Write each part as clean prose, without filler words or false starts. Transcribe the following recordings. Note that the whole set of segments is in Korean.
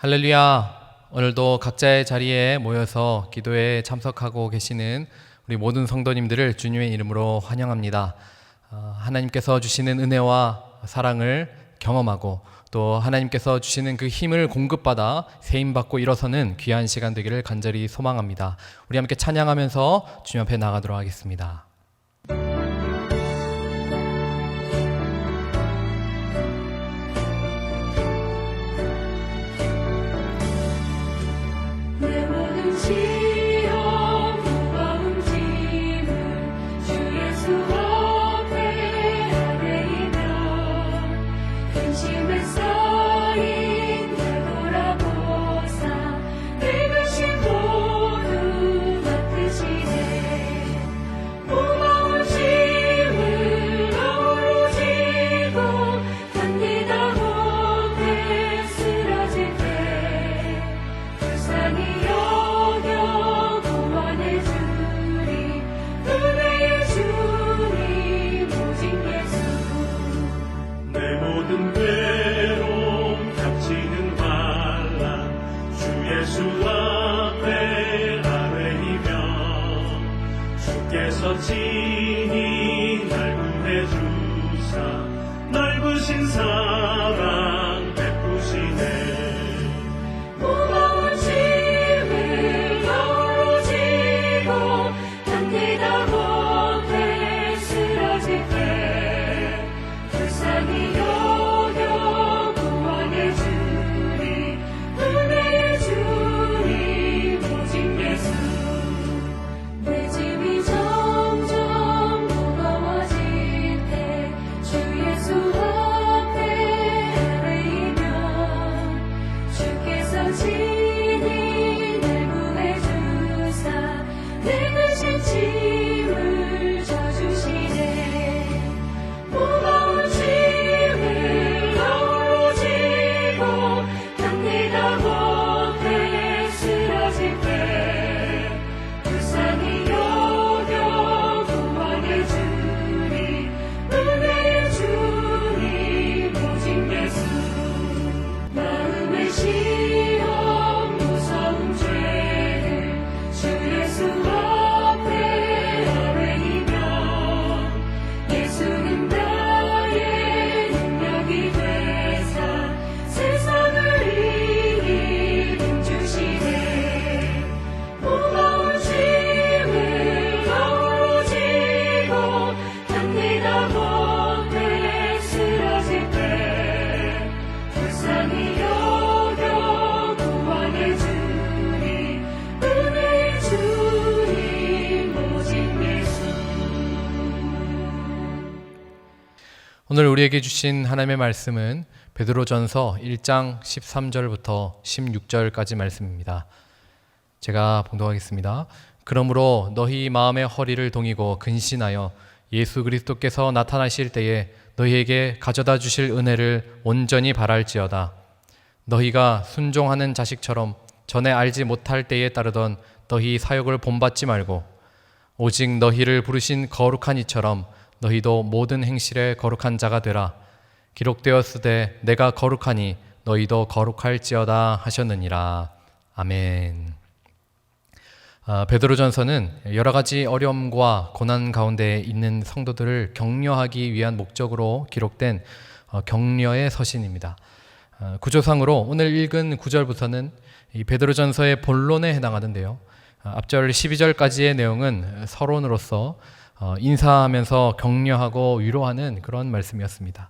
할렐루야. 오늘도 각자의 자리에 모여서 기도에 참석하고 계시는 우리 모든 성도님들을 주님의 이름으로 환영합니다. 하나님께서 주시는 은혜와 사랑을 경험하고 또 하나님께서 주시는 그 힘을 공급받아 세임받고 일어서는 귀한 시간 되기를 간절히 소망합니다. 우리 함께 찬양하면서 주님 앞에 나가도록 하겠습니다. 친히 날 구해주사 넓으신 사랑 베푸시네. 무거운 짐을 나홀로 지고 견디다 못해 쓰러질 때 불쌍히 여겨 구원해 주리 은혜의 주님 오직 예수. 내 짐이 점점 무거워질 때 주 예수 앞에 아뢰이면 주께서 친히 날 구해주사 내 대신 짐을 져주시네. 무거운 짐을 나홀로 지고 견디다 못해 쓰러질 때 불쌍히 여겨 구원해 주리 은혜의 주님 오직 예수. 마음의 시험 무서운 죄를 주 예수 앞에 아뢰이면 예수는 나의 능력이 되사 세상을 이길 힘 주시네. 무거운 짐을 나홀로 지고 견디다 못해 쓰러질 때 불쌍히 여겨 구원해 주리 은혜의 주님 오직 예수. 오늘 우리에게 주신 하나님의 말씀은 베드로전서 1장 13절부터 16절까지 말씀입니다. 제가 봉독하겠습니다. 그러므로 너희 마음의 허리를 동이고 근신하여 예수 그리스도께서 나타나실 때에 너희에게 가져다 주실 은혜를 온전히 바랄지어다. 너희가 순종하는 자식처럼 전에 알지 못할 때에 따르던 너희 사역을 본받지 말고 오직 너희를 부르신 거룩한 이처럼 너희도 모든 행실에 거룩한 자가 되라. 기록되었으되 내가 거룩하니 너희도 거룩할지어다 하셨느니라. 아멘. 베드로전서는 여러 가지 어려움과 고난 가운데 있는 성도들을 격려하기 위한 목적으로 기록된 격려의 서신입니다. 구조상으로 오늘 읽은 9절부터는 이 베드로전서의 본론에 해당하는데요. 앞절 12절까지의 내용은 서론으로서 인사하면서 격려하고 위로하는 그런 말씀이었습니다.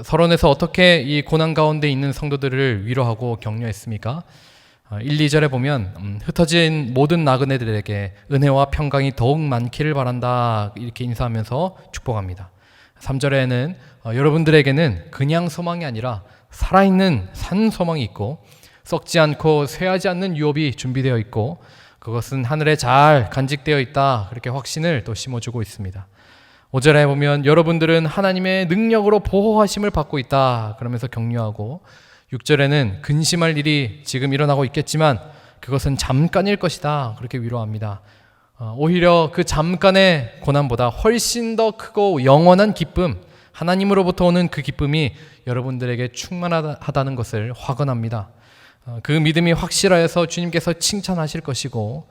서론에서 어떻게 이 고난 가운데 있는 성도들을 위로하고 격려했습니까? 1, 2절에 보면 흩어진 모든 나그네들에게 은혜와 평강이 더욱 많기를 바란다 이렇게 인사하면서 축복합니다. 3절에는 여러분들에게는 그냥 소망이 아니라 살아있는 산 소망이 있고 썩지 않고 쇠하지 않는 유업이 준비되어 있고 그것은 하늘에 잘 간직되어 있다 그렇게 확신을 또 심어주고 있습니다. 5절에 보면 여러분들은 하나님의 능력으로 보호하심을 받고 있다 그러면서 격려하고 6절에는 근심할 일이 지금 일어나고 있겠지만 그것은 잠깐일 것이다 그렇게 위로합니다. 오히려 그 잠깐의 고난보다 훨씬 더 크고 영원한 기쁨, 하나님으로부터 오는 그 기쁨이 여러분들에게 충만하다는 것을 확언합니다. 그 믿음이 확실하여서 주님께서 칭찬하실 것이고,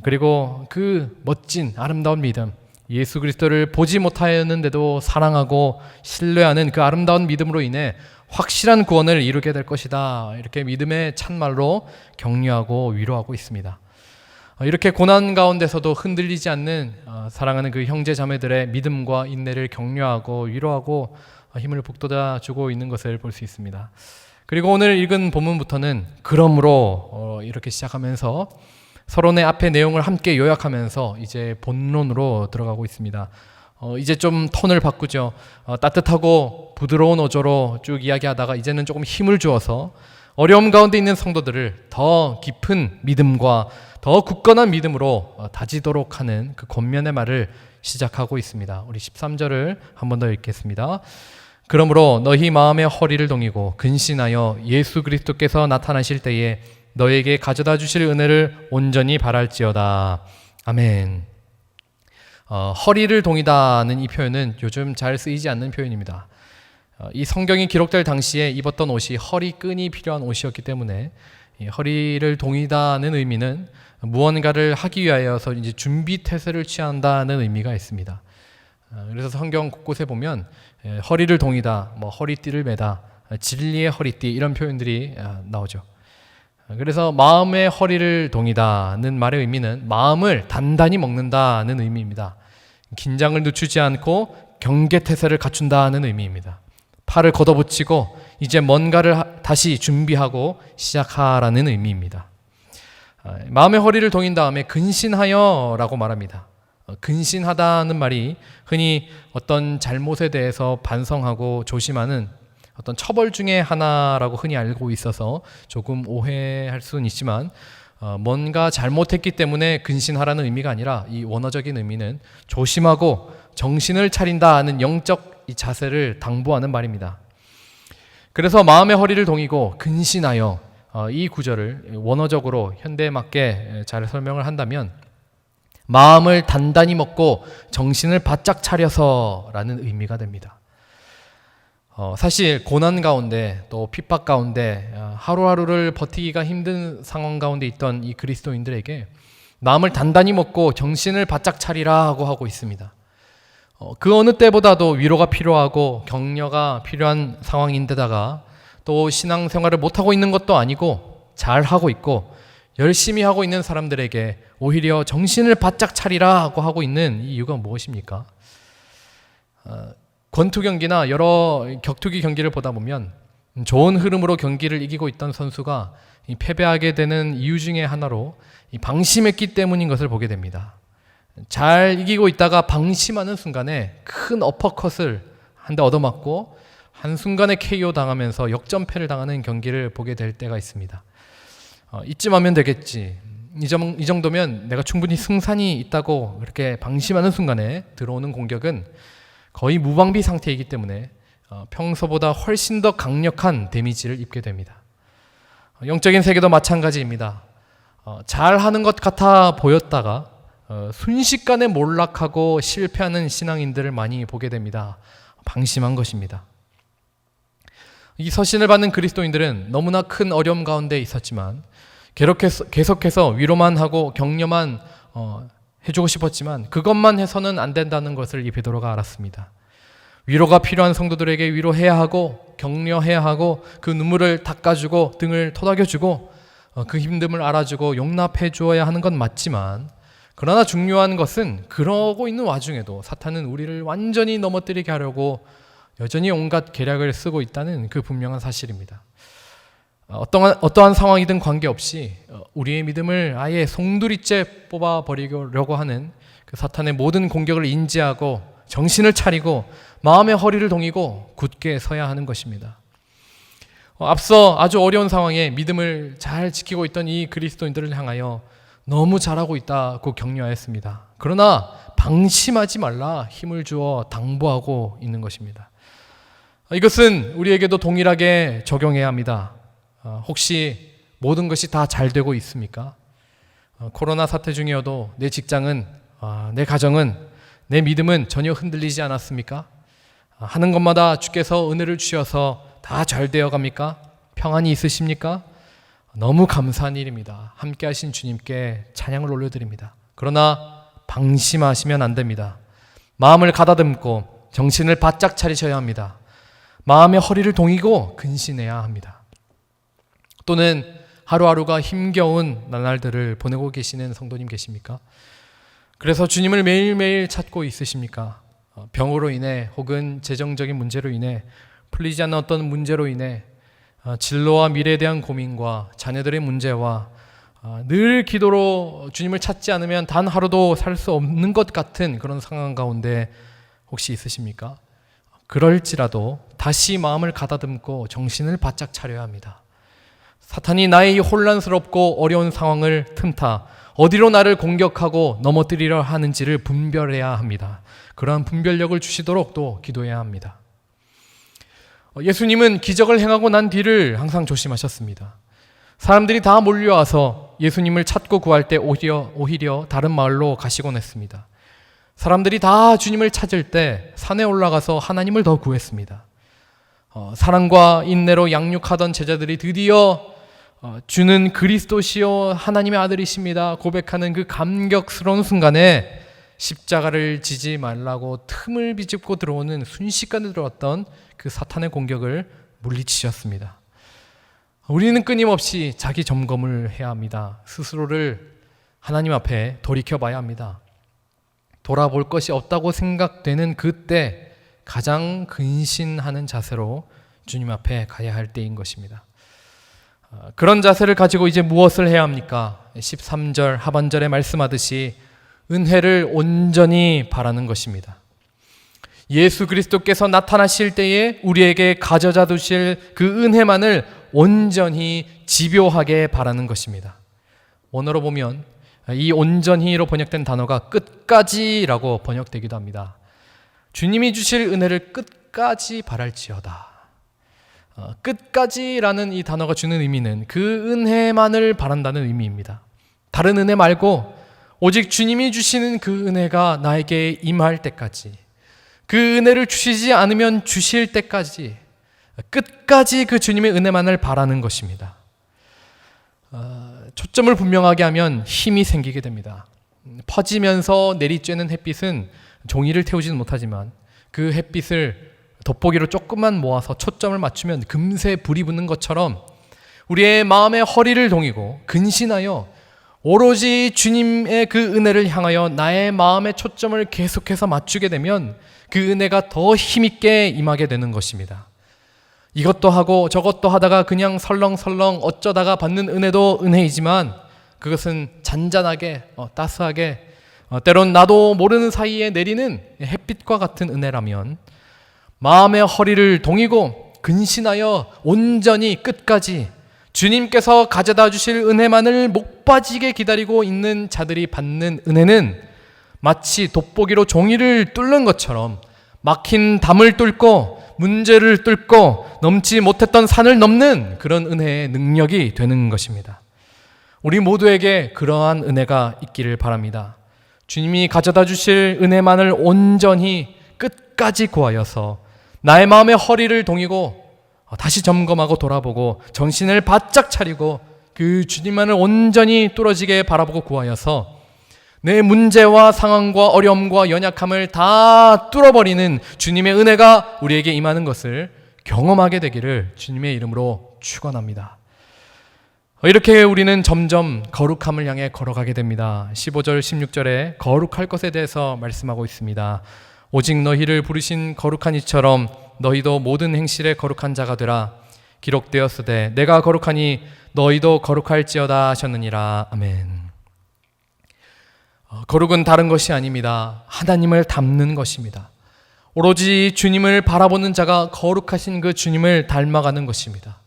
그리고 그 멋진 아름다운 믿음, 예수 그리스도를 보지 못하였는데도 사랑하고 신뢰하는 그 아름다운 믿음으로 인해 확실한 구원을 이루게 될 것이다. 이렇게 믿음의 찬말로 격려하고 위로하고 있습니다. 이렇게 고난 가운데서도 흔들리지 않는 사랑하는 그 형제 자매들의 믿음과 인내를 격려하고 위로하고 힘을 북돋아 주고 있는 것을 볼 수 있습니다. 그리고 오늘 읽은 본문부터는 그러므로 이렇게 시작하면서 서론의 앞에 내용을 함께 요약하면서 이제 본론으로 들어가고 있습니다. 이제 좀 톤을 바꾸죠. 따뜻하고 부드러운 어조로 쭉 이야기하다가 이제는 조금 힘을 주어서 어려움 가운데 있는 성도들을 더 깊은 믿음과 더 굳건한 믿음으로 다지도록 하는 그 권면의 말을 시작하고 있습니다. 우리 13절을 한 번 더 읽겠습니다. 그러므로 너희 마음의 허리를 동이고 근신하여 예수 그리스도께서 나타나실 때에 너에게 가져다 주실 은혜를 온전히 바랄지어다. 아멘. 허리를 동이다는 이 표현은 요즘 잘 쓰이지 않는 표현입니다. 이 성경이 기록될 당시에 입었던 옷이 허리끈이 필요한 옷이었기 때문에 이 허리를 동이다는 의미는 무언가를 하기 위하여서 이제 준비 태세를 취한다는 의미가 있습니다. 그래서 성경 곳곳에 보면 허리를 동이다, 뭐 허리띠를 매다, 진리의 허리띠 이런 표현들이 나오죠. 그래서 마음의 허리를 동이다는 말의 의미는 마음을 단단히 먹는다는 의미입니다. 긴장을 늦추지 않고 경계태세를 갖춘다는 의미입니다. 팔을 걷어붙이고 이제 뭔가를 다시 준비하고 시작하라는 의미입니다. 마음의 허리를 동인 다음에 근신하여라고 말합니다. 근신하다는 말이 흔히 어떤 잘못에 대해서 반성하고 조심하는 어떤 처벌 중에 하나라고 흔히 알고 있어서 조금 오해할 수는 있지만 뭔가 잘못했기 때문에 근신하라는 의미가 아니라 이 원어적인 의미는 조심하고 정신을 차린다는 영적 이 자세를 당부하는 말입니다. 그래서 마음의 허리를 동이고 근신하여 이 구절을 원어적으로 현대에 맞게 잘 설명을 한다면 마음을 단단히 먹고 정신을 바짝 차려서라는 의미가 됩니다. 사실 고난 가운데 또 핍박 가운데 하루하루를 버티기가 힘든 상황 가운데 있던 이 그리스도인들에게 마음을 단단히 먹고 정신을 바짝 차리라고 하고 있습니다. 그 어느 때보다도 위로가 필요하고 격려가 필요한 상황인데다가 또 신앙생활을 못하고 있는 것도 아니고 잘하고 있고 열심히 하고 있는 사람들에게 오히려 정신을 바짝 차리라고 하고 있는 이유가 무엇입니까? 권투 경기나 여러 격투기 경기를 보다 보면 좋은 흐름으로 경기를 이기고 있던 선수가 패배하게 되는 이유 중에 하나로 방심했기 때문인 것을 보게 됩니다. 잘 이기고 있다가 방심하는 순간에 큰 어퍼컷을 한 대 얻어맞고 한순간에 KO 당하면서 역전패를 당하는 경기를 보게 될 때가 있습니다. 이쯤 하면 되겠지. 이 정도면 내가 충분히 승산이 있다고 그렇게 방심하는 순간에 들어오는 공격은 거의 무방비 상태이기 때문에 평소보다 훨씬 더 강력한 데미지를 입게 됩니다. 영적인 세계도 마찬가지입니다. 잘하는 것 같아 보였다가 순식간에 몰락하고 실패하는 신앙인들을 많이 보게 됩니다. 방심한 것입니다. 이 서신을 받는 그리스도인들은 너무나 큰 어려움 가운데 있었지만 계속해서 위로만 하고 격려만 해주고 싶었지만 그것만 해서는 안 된다는 것을 이 베드로가 알았습니다. 위로가 필요한 성도들에게 위로해야 하고 격려해야 하고 그 눈물을 닦아주고 등을 토닥여주고 그 힘듦을 알아주고 용납해 주어야 하는 건 맞지만 그러나 중요한 것은 그러고 있는 와중에도 사탄은 우리를 완전히 넘어뜨리게 하려고 여전히 온갖 계략을 쓰고 있다는 그 분명한 사실입니다. 어떠한 상황이든 관계없이 우리의 믿음을 아예 송두리째 뽑아버리려고 하는 그 사탄의 모든 공격을 인지하고 정신을 차리고 마음의 허리를 동이고 굳게 서야 하는 것입니다. 앞서 아주 어려운 상황에 믿음을 잘 지키고 있던 이 그리스도인들을 향하여 너무 잘하고 있다고 격려하였습니다. 그러나 방심하지 말라 힘을 주어 당부하고 있는 것입니다. 이것은 우리에게도 동일하게 적용해야 합니다. 혹시 모든 것이 다 잘 되고 있습니까? 코로나 사태 중이어도 내 직장은, 내 가정은, 내 믿음은 전혀 흔들리지 않았습니까? 하는 것마다 주께서 은혜를 주셔서 다 잘 되어 갑니까? 평안이 있으십니까? 너무 감사한 일입니다. 함께 하신 주님께 찬양을 올려드립니다. 그러나 방심하시면 안 됩니다. 마음을 가다듬고 정신을 바짝 차리셔야 합니다. 마음의 허리를 동이고 근신해야 합니다. 또는 하루하루가 힘겨운 나날들을 보내고 계시는 성도님 계십니까? 그래서 주님을 매일매일 찾고 있으십니까? 병으로 인해 혹은 재정적인 문제로 인해 풀리지 않는 어떤 문제로 인해 진로와 미래에 대한 고민과 자녀들의 문제와 늘 기도로 주님을 찾지 않으면 단 하루도 살 수 없는 것 같은 그런 상황 가운데 혹시 있으십니까? 그럴지라도 다시 마음을 가다듬고 정신을 바짝 차려야 합니다. 사탄이 나의 이 혼란스럽고 어려운 상황을 틈타 어디로 나를 공격하고 넘어뜨리려 하는지를 분별해야 합니다. 그러한 분별력을 주시도록 또 기도해야 합니다. 예수님은 기적을 행하고 난 뒤를 항상 조심하셨습니다. 사람들이 다 몰려와서 예수님을 찾고 구할 때 오히려 다른 마을로 가시곤 했습니다. 사람들이 다 주님을 찾을 때 산에 올라가서 하나님을 더 구했습니다. 사랑과 인내로 양육하던 제자들이 드디어 주는 그리스도시요 하나님의 아들이십니다 고백하는 그 감격스러운 순간에 십자가를 지지 말라고 틈을 비집고 들어오는 순식간에 들어왔던 그 사탄의 공격을 물리치셨습니다. 우리는 끊임없이 자기 점검을 해야 합니다. 스스로를 하나님 앞에 돌이켜 봐야 합니다. 돌아볼 것이 없다고 생각되는 그때 가장 근신하는 자세로 주님 앞에 가야 할 때인 것입니다. 그런 자세를 가지고 이제 무엇을 해야 합니까? 13절 하반절에 말씀하듯이 은혜를 온전히 바라는 것입니다. 예수 그리스도께서 나타나실 때에 우리에게 가져다 두실 그 은혜만을 온전히 집요하게 바라는 것입니다. 원어로 보면 이 온전히로 번역된 단어가 끝까지라고 번역되기도 합니다. 주님이 주실 은혜를 끝까지 바랄지어다. 끝까지라는 이 단어가 주는 의미는 그 은혜만을 바란다는 의미입니다. 다른 은혜 말고 오직 주님이 주시는 그 은혜가 나에게 임할 때까지, 그 은혜를 주시지 않으면 주실 때까지 끝까지 그 주님의 은혜만을 바라는 것입니다. 초점을 분명하게 하면 힘이 생기게 됩니다. 퍼지면서 내리쬐는 햇빛은 종이를 태우지는 못하지만 그 햇빛을 돋보기로 조금만 모아서 초점을 맞추면 금세 불이 붙는 것처럼 우리의 마음의 허리를 동이고 근신하여 오로지 주님의 그 은혜를 향하여 나의 마음의 초점을 계속해서 맞추게 되면 그 은혜가 더 힘있게 임하게 되는 것입니다. 이것도 하고 저것도 하다가 그냥 설렁설렁 어쩌다가 받는 은혜도 은혜이지만 그것은 잔잔하게 따스하게 때론 나도 모르는 사이에 내리는 햇빛과 같은 은혜라면 마음의 허리를 동이고 근신하여 온전히 끝까지 주님께서 가져다 주실 은혜만을 목 빠지게 기다리고 있는 자들이 받는 은혜는 마치 돋보기로 종이를 뚫는 것처럼 막힌 담을 뚫고 문제를 뚫고 넘지 못했던 산을 넘는 그런 은혜의 능력이 되는 것입니다. 우리 모두에게 그러한 은혜가 있기를 바랍니다. 주님이 가져다 주실 은혜만을 온전히 끝까지 구하여서 나의 마음의 허리를 동이고 다시 점검하고 돌아보고 정신을 바짝 차리고 그 주님만을 온전히 뚫어지게 바라보고 구하여서 내 문제와 상황과 어려움과 연약함을 다 뚫어버리는 주님의 은혜가 우리에게 임하는 것을 경험하게 되기를 주님의 이름으로 축원합니다. 이렇게 우리는 점점 거룩함을 향해 걸어가게 됩니다. 15절 16절에 거룩할 것에 대해서 말씀하고 있습니다. 오직 너희를 부르신 거룩한 이처럼 너희도 모든 행실에 거룩한 자가 되라. 기록되었으되 내가 거룩하니 너희도 거룩할지어다 하셨느니라. 아멘. 거룩은 다른 것이 아닙니다. 하나님을 닮는 것입니다. 오로지 주님을 바라보는 자가 거룩하신 그 주님을 닮아가는 것입니다.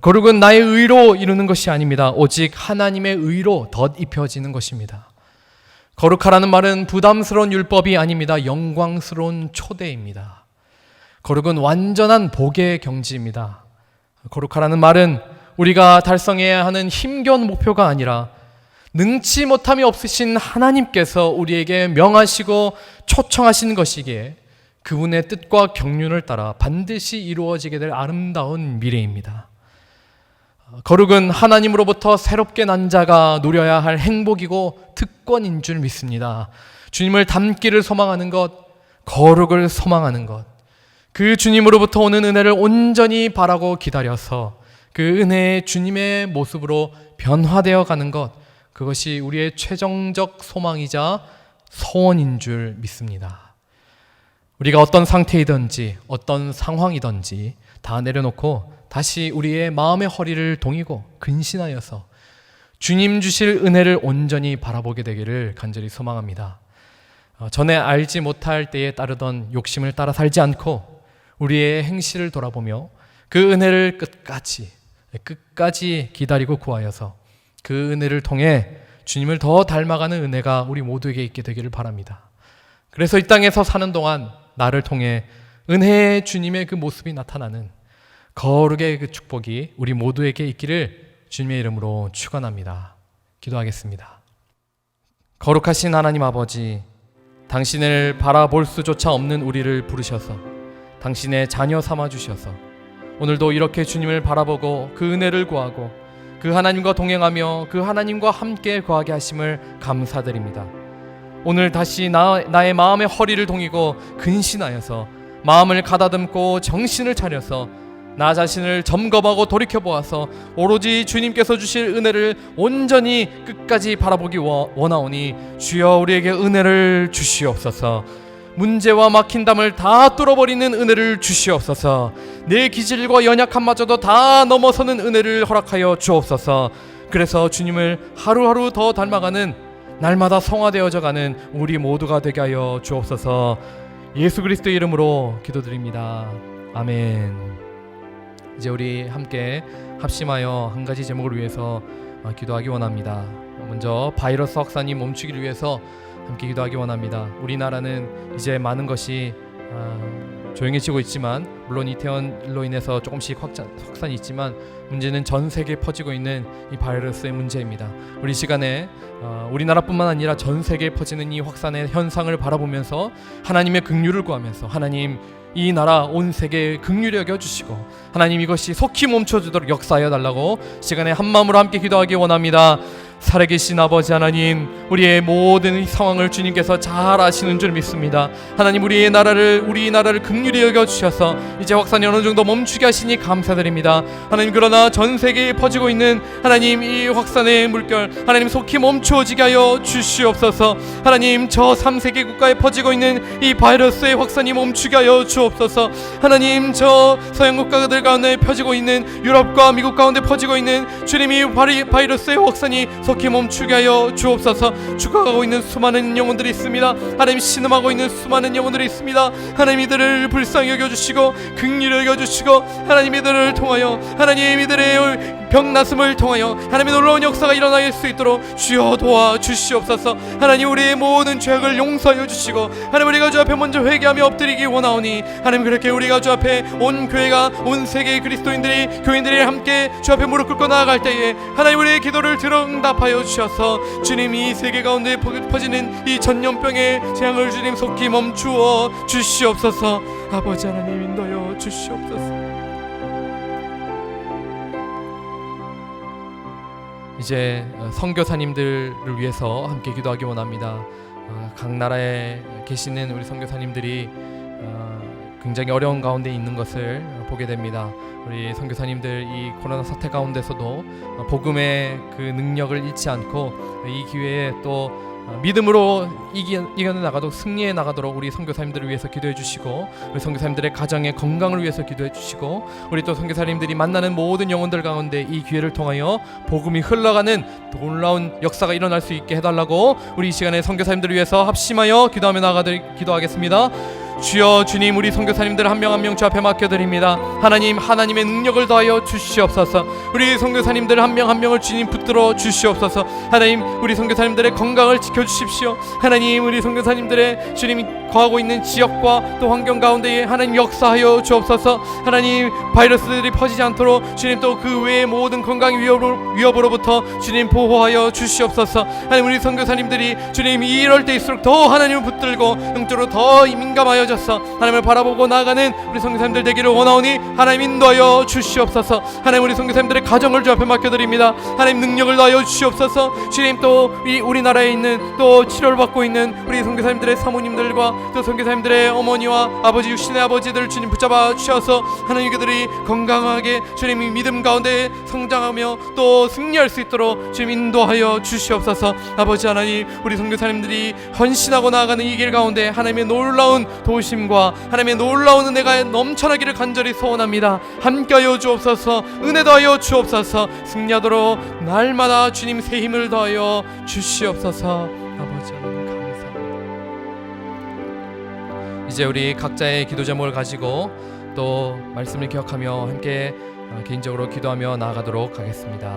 거룩은 나의 의로 이루는 것이 아닙니다. 오직 하나님의 의로 덧입혀지는 것입니다. 거룩하라는 말은 부담스러운 율법이 아닙니다. 영광스러운 초대입니다. 거룩은 완전한 복의 경지입니다. 거룩하라는 말은 우리가 달성해야 하는 힘겨운 목표가 아니라 능치 못함이 없으신 하나님께서 우리에게 명하시고 초청하신 것이기에 그분의 뜻과 경륜을 따라 반드시 이루어지게 될 아름다운 미래입니다. 거룩은 하나님으로부터 새롭게 난 자가 누려야 할 행복이고 특권인 줄 믿습니다. 주님을 닮기를 소망하는 것, 거룩을 소망하는 것, 그 주님으로부터 오는 은혜를 온전히 바라고 기다려서 그 은혜의 주님의 모습으로 변화되어 가는 것, 그것이 우리의 최종적 소망이자 소원인 줄 믿습니다. 우리가 어떤 상태이든지 어떤 상황이든지 다 내려놓고 다시 우리의 마음의 허리를 동이고 근신하여서 주님 주실 은혜를 온전히 바라보게 되기를 간절히 소망합니다. 전에 알지 못할 때에 따르던 욕심을 따라 살지 않고 우리의 행실을 돌아보며 그 은혜를 끝까지 기다리고 구하여서 그 은혜를 통해 주님을 더 닮아가는 은혜가 우리 모두에게 있게 되기를 바랍니다. 그래서 이 땅에서 사는 동안 나를 통해 은혜의 주님의 그 모습이 나타나는 거룩의 그 축복이 우리 모두에게 있기를 주님의 이름으로 축원합니다. 기도하겠습니다. 거룩하신 하나님 아버지, 당신을 바라볼 수조차 없는 우리를 부르셔서 당신의 자녀 삼아 주셔서 오늘도 이렇게 주님을 바라보고 그 은혜를 구하고 그 하나님과 동행하며 그 하나님과 함께 거하게 하심을 감사드립니다. 오늘 다시 나의 마음의 허리를 동이고 근신하여서 마음을 가다듬고 정신을 차려서 나 자신을 점검하고 돌이켜보아서 오로지 주님께서 주실 은혜를 온전히 끝까지 바라보기 원하오니 주여 우리에게 은혜를 주시옵소서. 문제와 막힌 담을 다 뚫어버리는 은혜를 주시옵소서. 내 기질과 연약함마저도 다 넘어서는 은혜를 허락하여 주옵소서. 그래서 주님을 하루하루 더 닮아가는, 날마다 성화되어져가는 우리 모두가 되게 하여 주옵소서. 예수 그리스도의 이름으로 기도드립니다. 아멘. 이제 우리 함께 합심하여 한 가지 제목을 위해서 기도하기 원합니다. 먼저 바이러스 확산이 멈추기를 위해서 함께 기도하기 원합니다. 우리나라는 이제 많은 것이 조용해지고 있지만, 물론 이태원으로 인해서 조금씩 확산이 있지만 문제는 전 세계에 퍼지고 있는 이 바이러스의 문제입니다. 우리 시간에 우리나라뿐만 아니라 전 세계에 퍼지는 이 확산의 현상을 바라보면서 하나님의 긍휼을 구하면서, 하나님 이 나라 온 세계에 긍휼히 여겨주시고 하나님 이것이 속히 멈춰주도록 역사하여 달라고 시간에 한마음으로 함께 기도하기 원합니다. 살아계신 아버지 하나님, 우리의 모든 상황을 주님께서 잘 아시는 줄 믿습니다. 하나님 우리 나라를 긍휼히 여겨주셔서 이제 확산이 어느 정도 멈추게 하시니 감사드립니다. 하나님, 그러나 전 세계에 퍼지고 있는 하나님 이 확산의 물결, 하나님 속히 멈추어지게 하여 주시옵소서. 하나님 저 3세계 국가에 퍼지고 있는 이 바이러스의 확산이 멈추게 하여 주옵소서. 하나님 저 서양 국가들 가운데 퍼지고 있는, 유럽과 미국 가운데 퍼지고 있는 주님이 바이러스의 확산이 속히 멈추게 하여 주옵소서. 죽어가고 있는 수많은 영혼들이 있습니다. 하나님 신음하고 있는 수많은 영혼들이 있습니다. 하나님 이들을 불쌍히 여겨주시고 긍휼히 여겨주시고, 하나님 이들을 통하여, 하나님 이들의 병났음을 통하여 하나님의 놀라운 역사가 일어날 수 있도록 주여 도와주시옵소서. 하나님 우리의 모든 죄악을 용서하여 주시고, 하나님 우리가 주 앞에 먼저 회개하며 엎드리기 원하오니, 하나님 그렇게 우리가 주 앞에 온 교회가, 온 세계의 그리스도인들이, 교인들이 함께 주 앞에 무릎 꿇고 나아갈 때에 하나님 우리의 기도를 응답하여 주셔서 주님 이 세계 가운데 퍼지는 이 전염병의 재앙을 주님 속히 멈추어 주시옵소서. 아버지 하나님 인도하여 주시옵소서. 이제 선교사님들을 위해서 함께 기도하기 원합니다. 각 나라에 계시는 우리 선교사님들이 굉장히 어려운 가운데 있는 것을 보게 됩니다. 우리 선교사님들 이 코로나 사태 가운데서도 복음의 그 능력을 잃지 않고 이 기회에 또 믿음으로 이겨내 나가도록, 승리해 나가도록 우리 선교사님들을 위해서 기도해 주시고, 우리 선교사님들의 가정의 건강을 위해서 기도해 주시고, 우리 또 선교사님들이 만나는 모든 영혼들 가운데 이 기회를 통하여 복음이 흘러가는 놀라운 역사가 일어날 수 있게 해달라고 우리 이 시간에 선교사님들을 위해서 합심하여 기도하며 기도하겠습니다. 주여, 주님 우리 선교사님들 한 명 한 명 주 앞에 맡겨드립니다. 하나님, 하나님의 능력을 더하여 주시옵소서. 우리 선교사님들 한 명 한 명을 주님 붙들어 주시옵소서. 하나님 우리 선교사님들의 건강을 지켜주십시오. 하나님 우리 선교사님들의 주님 거하고 있는 지역과 또 환경 가운데에 하나님 역사하여 주옵소서. 하나님 바이러스들이 퍼지지 않도록 주님 또 그 외의 모든 건강 위협으로부터 주님 보호하여 주시옵소서. 하나님 우리 선교사님들이 주님 이럴 때일수록 더 하나님을 붙들고 영적으로 더 민감하여져서 하나님을 바라보고 나아가는 우리 선교사님들 되기를 원하오니 하나님 인도하여 주시옵소서. 하나님 우리 선교사님들의 가정을 주 앞에 맡겨드립니다. 하나님 능력을 더하여 주시옵소서. 주님 또 이 우리나라에 있는 또 치료를 받고 있는 우리 선교사님들의 사모님들과 또 선교사님들의 어머니와 아버지 육신의 아버지들 주님 붙잡아 주셔서 하나님 그들이 건강하게 주님이 믿음 가운데 성장하며 또 승리할 수 있도록 주님 인도하여 주시옵소서. 아버지 하나님 우리 선교사님들이 헌신하고 나아가는 이 길 가운데 하나님의 놀라운 도우심과 하나님의 놀라운 은혜가 넘쳐나기를 간절히 소원합니다. 함께하여 주옵소서. 은혜 더하여 주옵소서. 승리하도록 날마다 주님 새 힘을 더하여 주시옵소서. 아버지 하나님 감사합니다. 이제 우리 각자의 기도 제목을 가지고 또 말씀을 기억하며 함께 개인적으로 기도하며 나아가도록 하겠습니다.